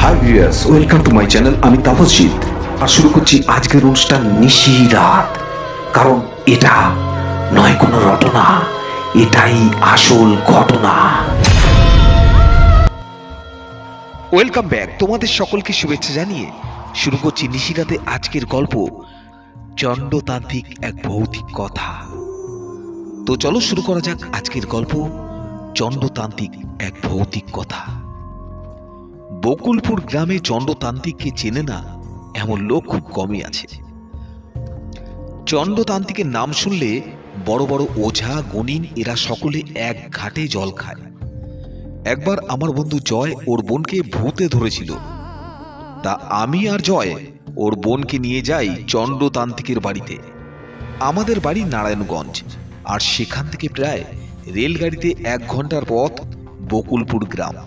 Hi viewers, welcome to my channel. আমি তাপসজিৎ আর শুরু করছি আজকের অনুষ্ঠান নিশিরাত। কারণ এটা নয় কোনো রটনা, এটাই আসল ঘটনা। ওয়েলকাম ব্যাক, তোমাদের সকলকে শুভেচ্ছা জানিয়ে শুরু করছি নিশিরাতে আজকের গল্প, চণ্ডতান্ত্রিক এক ভৌতিক কথা। তো চলো শুরু করা যাক আজকের গল্প, চণ্ডতান্ত্রিক এক ভৌতিক কথা। বকুলপুর গ্রামে চণ্ডতান্ত্রিককে চেনে না এমন লোক খুব কমই আছে। চণ্ডতান্ত্রিকের নাম শুনলে বড় বড় ওঝা গণিন এরা সকলে এক ঘাটে জল খায়। একবার আমার বন্ধু জয় ওর বোনকে ভূতে ধরেছিল, তা আমি আর জয় ওর বোনকে নিয়ে যাই চণ্ডতান্ত্রিকের বাড়িতে। আমাদের বাড়ি নারায়ণগঞ্জ, আর সেখান থেকে প্রায় রেলগাড়িতে 1 ঘন্টার পথ বকুলপুর গ্রাম।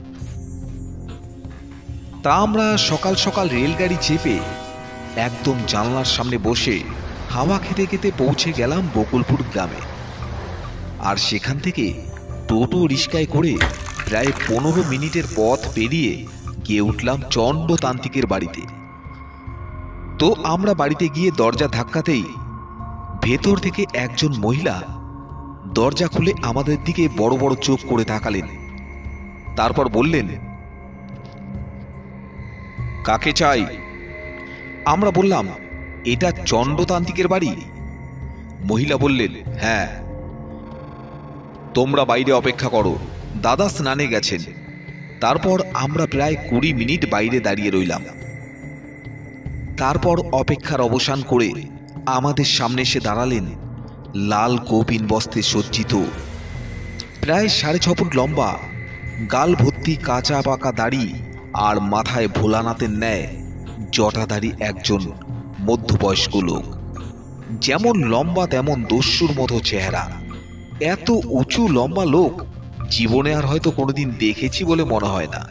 তা আমরা সকাল সকাল রেলগাড়ি চেপে একদম জানলার সামনে বসে হাওয়া খেতে খেতে পৌঁছে গেলাম বকুলপুর গ্রামে। আর সেখান থেকে টোটো রিক্সায় করে প্রায় 15 মিনিটের পথ পেরিয়ে গিয়ে উঠলাম চণ্ডতান্ত্রিকের বাড়িতে। তো আমরা বাড়িতে গিয়ে দরজা ধাক্কাতেই ভেতর থেকে একজন মহিলা দরজা খুলে আমাদের দিকে বড় বড় চোখ করে তাকালেন। তারপর বললেন, কাকে চাই? আমরা বললাম, এটা চণ্ডতান্ত্রিকের বাড়ি? মহিলা বললেন, হ্যাঁ। তোমরা বাইরে অপেক্ষা করো, দাদা স্নানে গেছেন। তারপর আমরা প্রায় 20 মিনিট বাইরে দাঁড়িয়ে রইলাম। তারপর অপেক্ষার অবসান করে আমাদের সামনে এসে দাঁড়ালেন লাল কৌপিন বস্ত্রে সজ্জিত, প্রায় 6.5 ফুট লম্বা, গাল ভর্তি কাঁচা পাকা দাড়ি আর মাথায় ভোলানাথের ন্যায় জটাধারী একজন মধ্যবয়স্ক লোক। যেমন লম্বা তেমন দস্যুর মতো চেহারা। এত উঁচু লম্বা লোক জীবনে আর হয়তো কোনোদিন দেখেছি বলে মনে হয় না।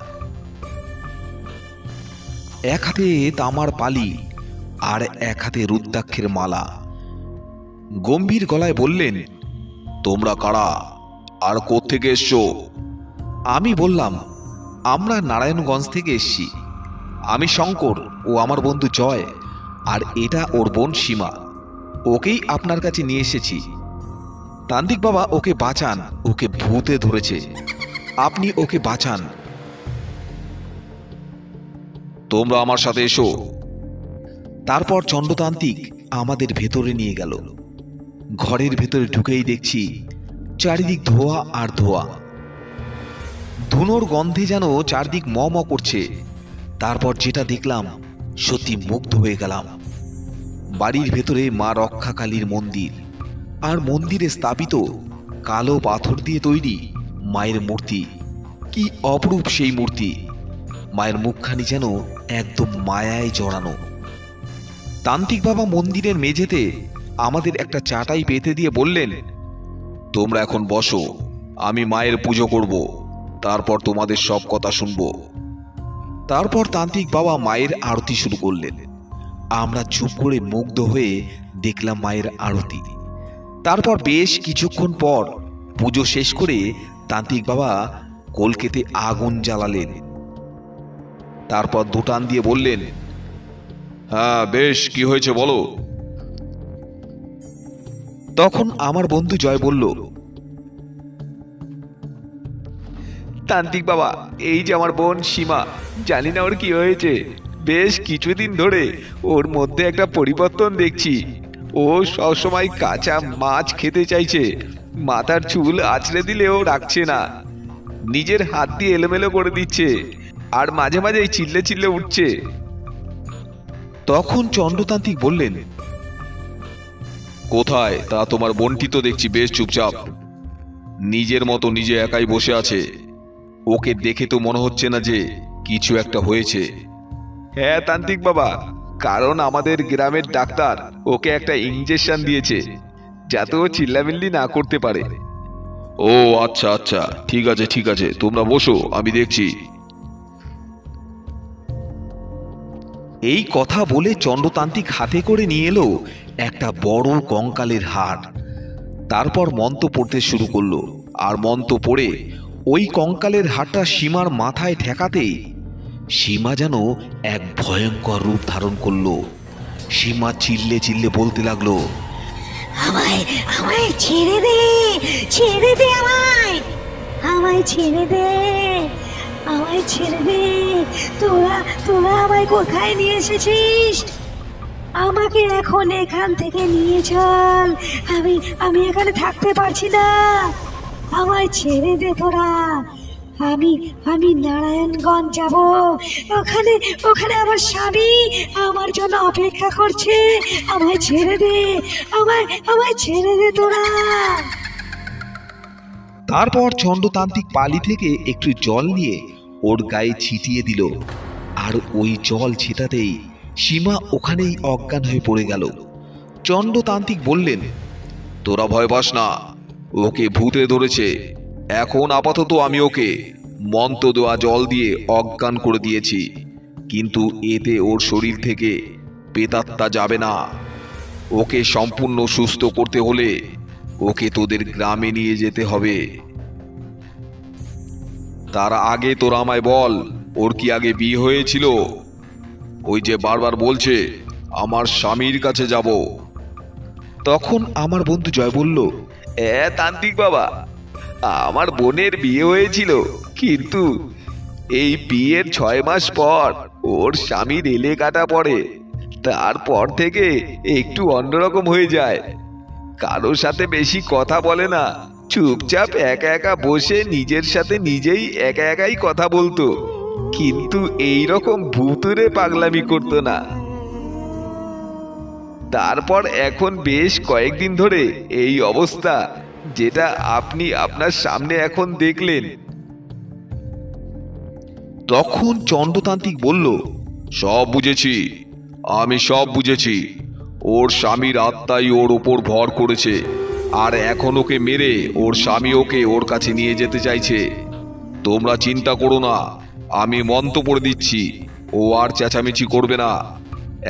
এক হাতে তামার পালি আর এক হাতে রুদ্রাক্ষের মালা। গম্ভীর গলায় বললেন, তোমরা কারা আর কোত্থেকে এসছো? আমি বললাম, আমরা নারায়ণগঞ্জ থেকে এসছি। আমি শঙ্কর ও আমার বন্ধু জয়, আর এটা ওর বোন সীমা। ওকেই আপনার কাছে নিয়ে এসেছি। তান্ত্রিক বাবা ওকে বাঁচান, ওকে ভূতে ধরেছে, আপনি ওকে বাঁচান। তোমরা আমার সাথে এসো। তারপর চণ্ডতান্ত্রিক আমাদের ভেতরে নিয়ে গেল। ঘরের ভেতরে ঢুকেই দেখছি চারিদিক ধোঁয়া আর ধোঁয়া। ধুনোর গন্ধে যেন চারদিক ম ম করছে। তারপর যেটা দেখলাম সত্যি মুগ্ধ হয়ে গেলাম। বাড়ির ভেতরে মা রক্ষাকালীর মন্দির, আর মন্দিরে স্থাপিত কালো পাথর দিয়ে তৈরি মায়ের মূর্তি। কি অপরূপ সেই মূর্তি! মায়ের মুখখানি যেন একদম মায়ায় জড়ানো। তান্ত্রিক বাবা মন্দিরের মেঝেতে আমাদের একটা চাটাই পেতে দিয়ে বললেন, তোমরা এখন বসো, আমি মায়ের পুজো করব, তারপর তোমাদের সব কথা শুনবো। তারপর তান্ত্রিক বাবা মায়ের আরতি শুরু করলেন। আমরা চুপ করে মুগ্ধ হয়ে দেখলাম মায়ের আরতি। তারপর বেশ কিছুক্ষণ পর পুজো শেষ করে তান্ত্রিক বাবা কলকেতে আগুন জ্বালালেন। তারপর দুটান দিয়ে বললেন, হ্যাঁ বেশ, কি হয়েছে বলো। তখন আমার বন্ধু জয় বলল, তান্ত্রিক বাবা, এই যে আমার বোন সীমা, জানি না ওর কি হয়েছে, বেশ কিছুদিন ধরে ওর মধ্যে একটা পরিবর্তন দেখছি। ও সবসময় কাঁচা মাছ খেতে চাইছে, মাথার চুল আঁচড়ে দিলেও রাখছে না, নিজের হাত দিয়ে এলোমেলো করে দিচ্ছে, আর মাঝে মাঝে চিল্লে চিল্লে উঠছে। তখন চণ্ডতান্ত্রিক বললেন, কোথায় তা তোমার বোনটি? তো দেখছি বেশ চুপচাপ, নিজের মতো নিজে একাই বসে আছে। ওকে দেখে তো মনে হচ্ছে না যে কিছু একটা হয়েছে। হ্যাঁ তান্ত্রিক বাবা, কারণ আমাদের গ্রামের ডাক্তার ওকে একটা ইনজেকশন দিয়েছে যাতে ও চিল্লামিল্লি না করতে পারে। ও আচ্ছা আচ্ছা, ঠিক আছে ঠিক আছে, তোমরা বসো, আমি দেখছি। এই কথা বলে চণ্ডতান্ত্রিক হাতে করে নিয়ে এলো একটা বড় কঙ্কালের হাড়। তারপর মন্ত্র পড়তে শুরু করলো, আর মন্ত্র পড়ে ওই কঙ্কালের হাড়টা সীমার মাথায় ঠেকাতেই সীমা যেন এক ভয়ঙ্কর রূপ ধারণ করলো। সীমা চিল্লে চিল্লে বলতে লাগলো, আমায় আমায় ছেড়ে দে, ছেড়ে দে, আমায় আমায় ছেড়ে দে, আমায় ছেড়ে দে। তোরা তোরা আমায় কোথায় নিয়ে এসেছিস? আমাকে এখন এখান থেকে নিয়ে চল। আমি আমি এখানে থাকতে পারছি না। আমায় ছেড়ে দে তোরা। আমি আমি নারায়ণগঞ্জ যাব। ওখানে ওখানে আমার স্বামী আমার জন্য অপেক্ষা করছে। আমায় ছেড়ে দে, আমায় আমায় ছেড়ে দে তোরা। তারপর চণ্ডতান্ত্রিক পালি থেকে একটু জল নিয়ে ওর গায়ে ছিটিয়ে দিল, আর ওই জল ছিটাতেই সীমা ওখানেই অজ্ঞান হয়ে পড়ে গেল। চণ্ডতান্ত্রিক বললেন, তোরা ভয় পাস না, ওকে ভূতে ধরেছে। এখন আপাতত আমি ওকে মন্ত্র দেওয়া জল দিয়ে অজ্ঞান করে দিয়েছি, কিন্তু এতে ওর শরীর থেকে প্রেতাত্মা যাবে না। ওকে সম্পূর্ণ সুস্থ করতে হলে ওকে তোদের গ্রামে নিয়ে যেতে হবে। তার আগে তোরা আমায় বল, ওর কি আগে বিয়ে হয়েছিল? ওই যে বারবার বলছে আমার স্বামীর কাছে যাব। তখন আমার বন্ধু জয় বলল, তান্ত্রিক বাবা, আমার বোনের বিয়ে হয়েছিল, কিন্তু এই বিয়ের 6 মাস পর ওর স্বামীর এলে কাটা পড়ে। তারপর থেকে একটু অন্যরকম হয়ে যায়। কারোর সাথে বেশি কথা বলে না, চুপচাপ একা একা বসে নিজের সাথে নিজেই একা একাই কথা বলতো, কিন্তু এই রকম ভুতুড়ে পাগলামি করতো না। তারপর এখন বেশ কয়েকদিন ধরে এই অবস্থা, যেটা আপনি আপনার সামনে এখন দেখলেন। তখন চণ্ডতান্ত্রিক বলল, সব বুঝেছি, আমি সব বুঝেছি। ওর স্বামীর আত্মাই ওর ওপর ভর করেছে, আর এখন ওকে মেরে ওর স্বামী ওকে ওর কাছে নিয়ে যেতে চাইছে। তোমরা চিন্তা করো না, আমি মন্ত্র পড়ে দিচ্ছি, ও আর চেঁচামেচি করবে না।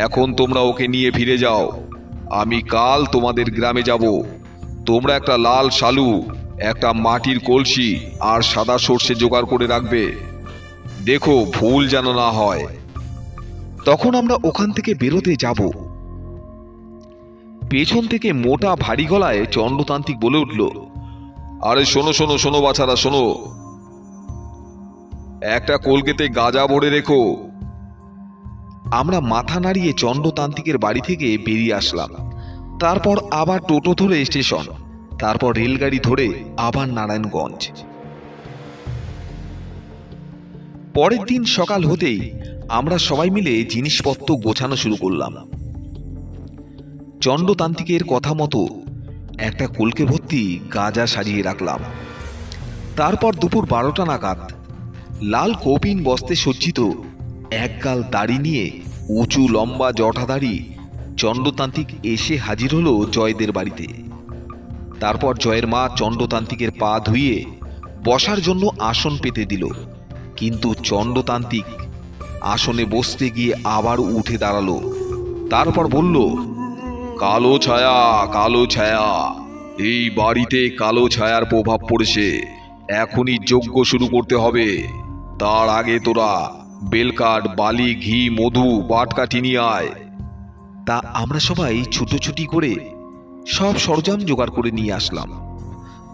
এখন তোমরা ওকে নিয়ে ফিরে যাও। আমি কাল তোমাদের গ্রামে যাব। তোমরা একটা লাল শালু, একটা মাটির কলসি আর সাদা সর্ষে জোগাড় করে রাখবে। দেখো ভুল যেন না হয়। তখন আমরা ওখান থেকে বেরোতে যাব। পেছন থেকে মোটা ভারী গলায় চণ্ডতান্ত্রিক বলে উঠল, আরে শোনো শোনো শোনো বাছারা, শোনো, একটা কলকেতে গাঁজা ভরে রেখো। আমরা মাথা নাড়িয়ে চণ্ডতান্ত্রিকের বাড়ি থেকে বেরিয়ে আসলাম। তারপর আবার টোটো ধরে স্টেশন, তারপর রেলগাড়ি ধরে আবার নারায়ণগঞ্জ। পরের দিন সকাল হতেই আমরা সবাই মিলে জিনিসপত্র গোছানো শুরু করলাম। চণ্ডতান্ত্রিকের কথা মতো একটা কলকে ভর্তি গাঁজা সাজিয়ে রাখলাম। তারপর দুপুর 12টা নাগাদ লাল কৌপিন বস্তে সজ্জিত একগাল দাড়ি নিয়ে উঁচু লম্বা জটাধারী চণ্ডতান্ত্রিক এসে হাজির হলো জয়দের বাড়িতে। তারপর জয়ের মা চণ্ডতান্ত্রিকের পা ধুইয়ে বসার জন্য আসন পেতে দিল, কিন্তু চণ্ডতান্ত্রিক আসনে বসতে গিয়ে আবার উঠে দাঁড়ালো। তারপর বলল, কালো ছায়া, কালো ছায়া, এই বাড়িতে কালো ছায়ার প্রভাব পড়েছে। এখনই যজ্ঞ শুরু করতে হবে। তার আগে তোরা বেলকাঠ, বালি, ঘি, মধু, বাটকাঠি নিয়ে আয়। তা আমরা সবাই ছুটোছুটি করে সব সরঞ্জাম জোগাড় করে নিয়ে আসলাম।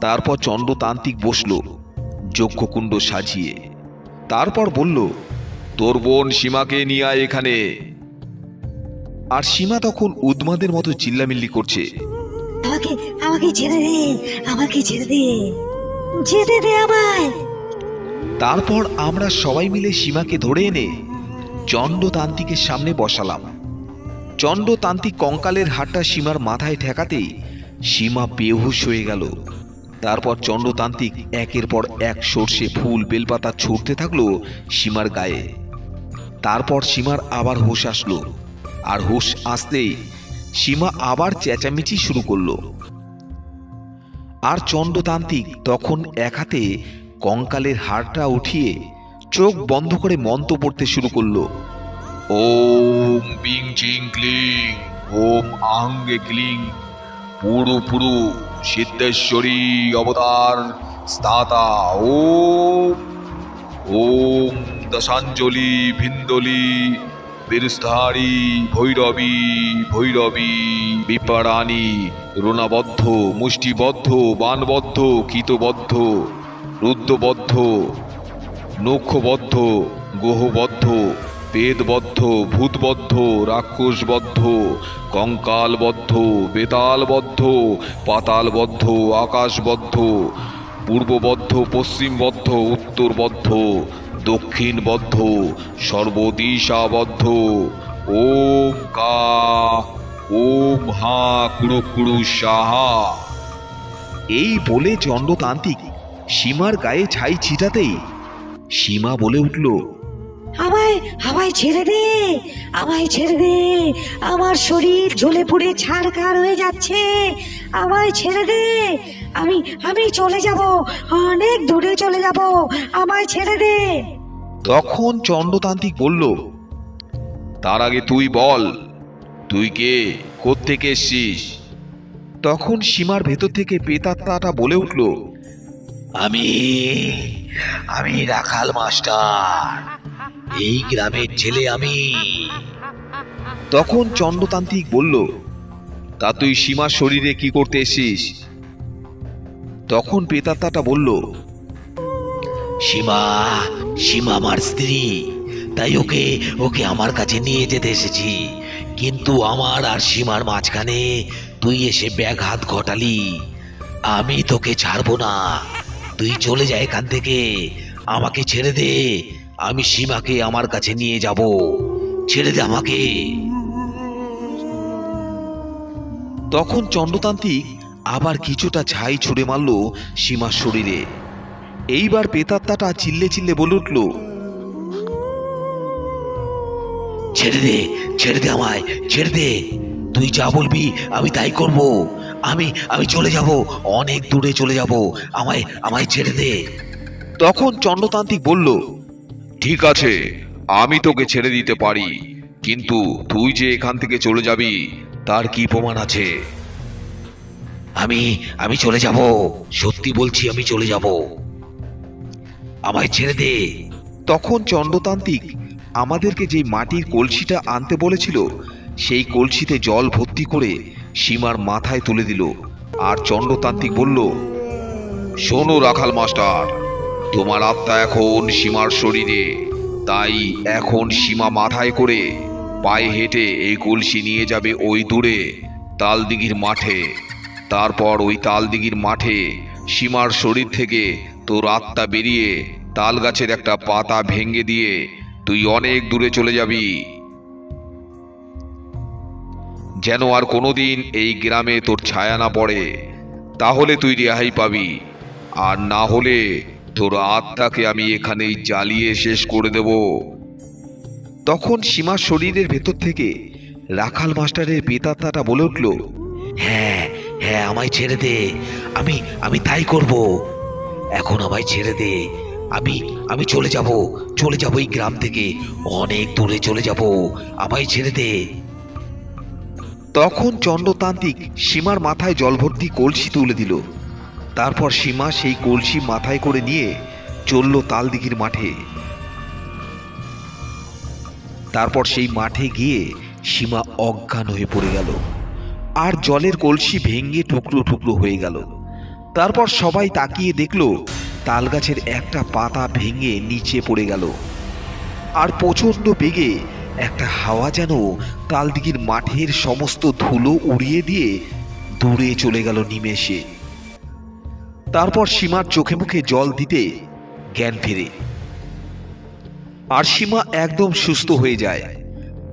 তারপর চণ্ডতান্ত্রিক বসলো যজ্ঞকুণ্ড সাজিয়ে। তারপর বলল, তোর বোন সীমাকে নিয়ে আয় এখানে। আর সীমা তখন উদ্মাদের মতো চিল্লামিল্লি করছে, আমাকে আমাকে ছেড়ে দে, আমাকে ছেড়ে দে, যেতে দে আমায়। তারপর আমরা সবাই মিলে সীমাকে ধরে এনে চণ্ডতান্ত্রিকের সামনে বসালাম। চণ্ডতান্ত্রিক কঙ্কালের হাড়টা সীমার মাথায় ঠেকাতেই সীমা বেহুশ হয়ে গেল। তারপর চণ্ডতান্ত্রিক একের পর এক সর্ষে ফুল বেলপাতা ছুটতে থাকলো সীমার গায়ে। তারপর সীমার আবার হুঁশ আসলো, আর হুঁশ আসতেই সীমা আবার চেঁচামেচি শুরু করলো। আর চণ্ডতান্ত্রিক তখন এক হাতে কঙ্কালের হাড়টা উঠিয়ে চোখ বন্ধ করে মন্ত্র পড়তে শুরু করলো। ওম বিং চিং ক্লিং, ওম আঙ্গে ক্লিং, পুরু পুরু সিদ্ধেশ্বরী অবতার স্থাতা, ওম ওম দশাঞ্জলি ভিন্দলি বীরস্থারি ভৈরবী ভৈরবী বিপারানি রোণাবদ্ধ মুষ্টিবদ্ধ বাণবদ্ধ কীতবদ্ধ রুদ্রবদ্ধ নক্ষবদ্ধ গোহবদ্ধ বেদবদ্ধ ভূতবদ্ধ রাক্ষসবদ্ধ কঙ্কালবদ্ধ বেতালবদ্ধ পাতালবদ্ধ আকাশবদ্ধ পূর্ববদ্ধ পশ্চিমবদ্ধ উত্তরবদ্ধ দক্ষিণবদ্ধ সর্বদিশাবদ্ধ ওম কা ওম হা কুড়ু কুড়ু সাহা। এই বলে চণ্ডতান্ত্রিক সীমার গায়ে ছাই ছিটাতেই সীমা বলে উঠল, আমায় আমায় ছেড়ে দে, আমায় ছেড়ে দে, আমার শরীর জ্বলে পুড়ে ছারখার হয়ে যাচ্ছে, আমায় ছেড়ে দে, আমি আমি চলে যাব, অনেক দূরে চলে যাব, আমায় ছেড়ে দে। তখন চণ্ডতান্ত্রিক বলল, তার আগে তুই বল, তুই কে, কোত্থেকে এসছিস? তখন সীমার ভেতর থেকে প্রেতাত্মাটা বলে উঠল, আমি আমি রাখাল মাস্টার, এই গ্রামের ছেলে আমি। তখন চণ্ডতান্ত্রিক বলল, তা তুই সীমার শরীরে কি করতে এসছিস? তখন প্রেতাত্মাটা বলল, সীমা সীমা আমার স্ত্রী, তাই ওকে ওকে আমার কাছে নিয়ে যেতে এসেছি, কিন্তু আমার আর সীমার মাঝখানে তুই এসে ব্যাঘাত ঘটালি। আমি তোকে ছাড়বো না, তুই চলে যা এখান থেকে, আমাকে ছেড়ে দে, আমি সীমাকে আমার কাছে নিয়ে যাব, ছেড়ে দে আমাকে। তখন চণ্ডতান্ত্রিক আবার কিছুটা ছাই ছুঁড়ে মারল সীমার শরীরে। এইবার প্রেতাত্মাটা চিল্লে চিল্লে বলে উঠল, ছেড়ে দে, ছেড়ে দে আমায়, ছেড়ে দে, তুই যা বলবি আমি তাই করব, আমি আমি চলে যাব, অনেক দূরে চলে যাব, আমায় আমায় ছেড়ে দে। তখন চণ্ডতান্ত্রিক বলল, ঠিক আছে, আমি তোকে ছেড়ে দিতে পারি, কিন্তু তুই যে এখান থেকে চলে যাবি তার কি প্রমাণ আছে? আমি আমি চলে যাব, সত্যি বলছি আমি চলে যাব, আমায় ছেড়ে দে। তখন চণ্ডতান্ত্রিক আমাদেরকে যে মাটির কলসিটা আনতে বলেছিল সেই কলসিতে জল ভর্তি করে সীমার মাথায় তুলে দিল। আর চণ্ডতান্ত্রিক বলল, শোনো রাখাল মাস্টার, তোমার আত্মা এখন সীমার শরীরে, তাই এখন সীমা মাথায় করে পায়ে হেঁটে এই কলসি নিয়ে যাবে ওই দূরে তালদিঘির মাঠে। তারপর ওই তালদিঘির মাঠে সীমার শরীর থেকে তোর আত্মা বেরিয়ে তাল গাছের একটা পাতা ভেঙে দিয়ে তুই অনেক দূরে চলে যাবি, যেন আর কোনোদিন এই গ্রামে তোর ছায়া না পড়ে, তাহলে তুই রেহাই পাবি, আর না হলে তোর আত্মাকে আমি এখানেই জ্বালিয়ে শেষ করে দেব। তখন সীমার শরীরের ভেতর থেকে রাখাল মাস্টারের প্রেতাত্মাটা বলে উঠল, হ্যাঁ হ্যাঁ, আমায় ছেড়ে দে, আমি আমি তাই করব, এখন আমায় ছেড়ে দে, আমি আমি চলে যাব, চলে যাব এই গ্রাম থেকে, অনেক দূরে চলে যাব, আমায় ছেড়ে দে। তখন চণ্ডতান্ত্রিক সীমার মাথায় জল ভর্তি কলসি তুলে দিল। তারপর সীমা সেই কলসি মাথায় করে নিয়ে চলল তালদিঘির মাঠে। তারপর সেই মাঠে গিয়ে সীমা অজ্ঞান হয়ে পড়ে গেল, আর জলের কলসি ভেঙে টুকরো টুকরো হয়ে গেল। তারপর সবাই তাকিয়ে দেখল তাল গাছের একটা পাতা ভেঙে নিচে পড়ে গেল, আর প্রচণ্ড বেগে একটা হাওয়া যেন তালদিঘির মাঠের সমস্ত ধুলো উড়িয়ে দিয়ে দূরে চলে গেল নিমেষে। তারপর সীমার চোখে মুখে জল দিতে জ্ঞান ফেরে, আর সীমা একদম সুস্থ হয়ে যায়।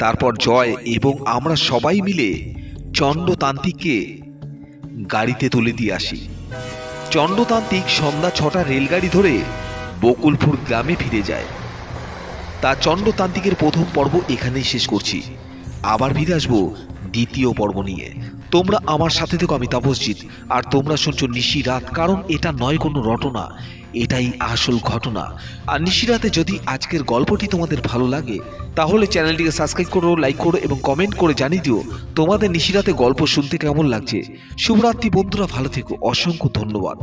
তারপর জয় এবং আমরা সবাই মিলে চণ্ডতান্ত্রিককে গাড়িতে তুলে দিয়ে আসি। চণ্ডতান্ত্রিক সন্ধ্যা 6টা রেলগাড়ি ধরে বকুলপুর গ্রামে ফিরে যায়। তা চণ্ডতান্ত্রিকের প্রথম পর্ব এখানেই শেষ করছি, আবার ফিরে আসবো দ্বিতীয় পর্ব নিয়ে। তোমরা আমার সাথে থেকো, আমি তাপসজিৎ, আর তোমরা শুনছো নিশিরাত, কারণ এটা নয় কোনো রটনা, এটাই আসল ঘটনা। আর নিশিরাতে যদি আজকের গল্পটি তোমাদের ভালো লাগে তাহলে চ্যানেলটিকে সাবস্ক্রাইব করো, লাইক করো এবং কমেন্ট করে জানিয়ে দিও তোমাদের নিশিরাতে গল্প শুনতে কেমন লাগছে। শুভরাত্রি বন্ধুরা, ভালো থেকো, অসংখ্য ধন্যবাদ।